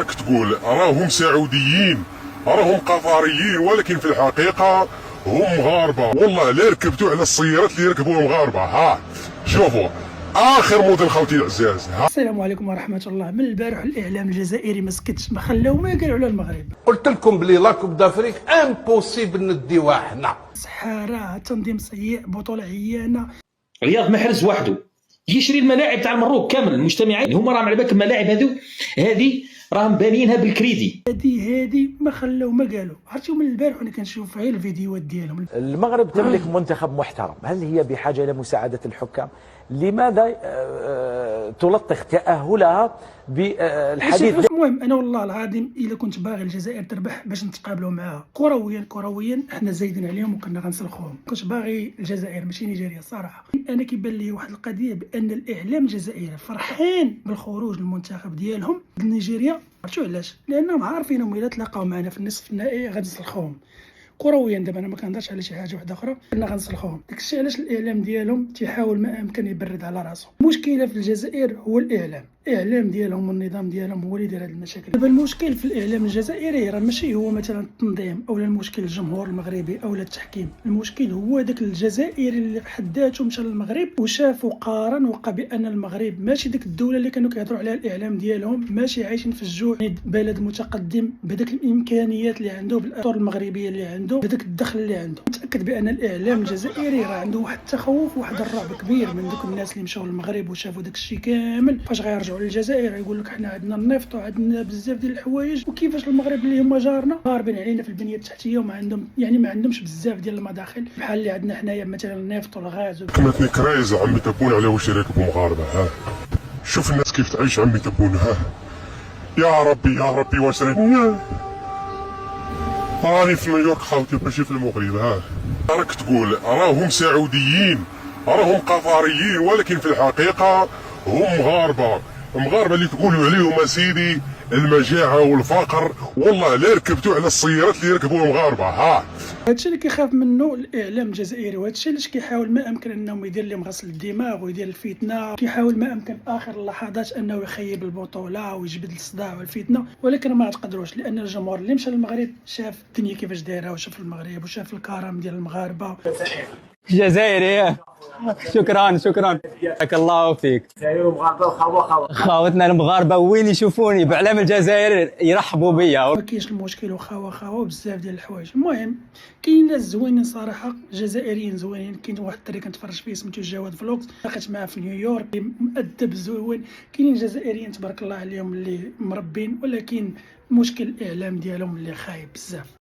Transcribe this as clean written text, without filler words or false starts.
راك تقول راهم سعوديين، راهم قطريين، ولكن في الحقيقة هم مغاربة. والله لا ركبتوا على السيارات اللي يركبوها مغاربة. ها شوفوا اخر موديل خوتي العزاز. السلام عليكم ورحمة الله. من البارح الإعلام الجزائري ما سكتش، ما خلاو ما قالوا على المغرب. قلت لكم بلي لا كوب دافريك امبوسيبل نديوها حنا. سحارة، تنظيم سيء، بطولة عيانة. رياض محرز وحده يشري الملاعب تاع المروك كامل المجتمعين، هما راهم على بالك الملاعب هذه راهم بانيينها بالكريدي. هذه ما خلاو ما قالوا. عرفتوا من البارح وانا كنشوف غير الفيديوهات ديالهم. المغرب تملك منتخب محترم، هل هي بحاجة إلى مساعدة الحكام؟ لماذا تلطخ تأهلها بالحديث؟ المهم انا والله العظيم الا كنت باغي الجزائر تربح باش نتقابلوا معاها كرويا احنا زايدين عليهم وكنا غنسلخوهم. كنت باغي الجزائر ماشي نيجيريا الصراحه. انا كيبان لي واحد القضيه بان الاعلام الجزائري فرحان بالخروج المنتخب ديالهم لنيجيريا. عرفتوا علاش؟ لانهم عارفينهم الا تلاقاو معنا في النصف النهائي غنسلخوهم كرويا. دابا انا ما كنهضرش على شي حاجه واحده اخرى، كنا غنسلخوهم. داكشي علاش الاعلام ديالهم تيحاول ما امكن يبرد على راسه. المشكله في الجزائر هو الاعلام ديالهم والنظام ديالهم هو اللي داير هاد المشاكل. دابا المشكل في الاعلام الجزائري راه ماشي هو مثلا التنظيم او المشكل الجمهور المغربي او التحكيم. المشكل هو داك الجزائري اللي حد ذاته مشى للمغرب وشاف وقارن وقع بان المغرب ماشي ديك الدوله اللي كانوا كيهضروا عليها الاعلام ديالهم، ماشي عايشين في الجوع، بلد متقدم بداك الامكانيات اللي عنده، بالاثار المغربيه اللي عنده، بداك الدخل اللي عنده. متاكد بان الاعلام الجزائري راه عنده واحد التخوف واحد الرعب كبير من دوك الناس اللي مشاو للمغرب وشافوا داك الشيء كامل. فاش غيرجعوا للجزائر يقول لك حنا عندنا النفط وعندنا بزاف ديال الحوايج، وكيفاش المغرب اللي هما جارنا غاربين علينا في البنيه التحتيه وما عندهم ما عندهمش بزاف ديال المداخل بحال اللي عندنا حنايا مثلا النفط والغاز. كمتني كرايز عمي تبون على واش يركبوا مغاربة. ها شوف الناس كيف تعيش عمي تبون. ها يا ربي واش راني في نيويورك خوتي ماشي في المغرب. ها راك تقول راهم سعوديين، راهم قطريين، ولكن في الحقيقة هم مغاربة اللي تقولوا عليهم اسيدي المجاعة والفقر. والله لا ركبتوا على السيارات اللي يركبوها مغاربة. ها هادشي اللي كيخاف منه الاعلام الجزائري، وهادشي علاش كيحاول ما امكن انه يدير لهم غسل الدماغ ويدير الفتنه. كيحاول ما امكن اخر اللحظات انه يخيب البطوله ويجبد الصداع والفتنه، ولكن ما تقدروش لان الجمهور اللي مشى للمغرب شاف الدنيا كيفاش دايره وشاف المغرب وشاف الكرم ديال المغاربه. جزائري شكرا بارك الله فيك. خاوتنا المغاربه وين يشوفوني باعلام الجزائر يرحبوا بيا. ما كاينش المشكل وخاوه بزاف ديال الحوايج. المهم كاين ناس زوينين صراحه، جزائريين زوينين. كاين واحد الدري كنتفرج فيه سميتو جواد فلوكس، لقيت معاه في نيويورك مؤدب زوين. كاينين جزائريين تبارك الله عليهم اللي مربين، ولكن مشكل الاعلام ديالهم اللي خايب بزاف.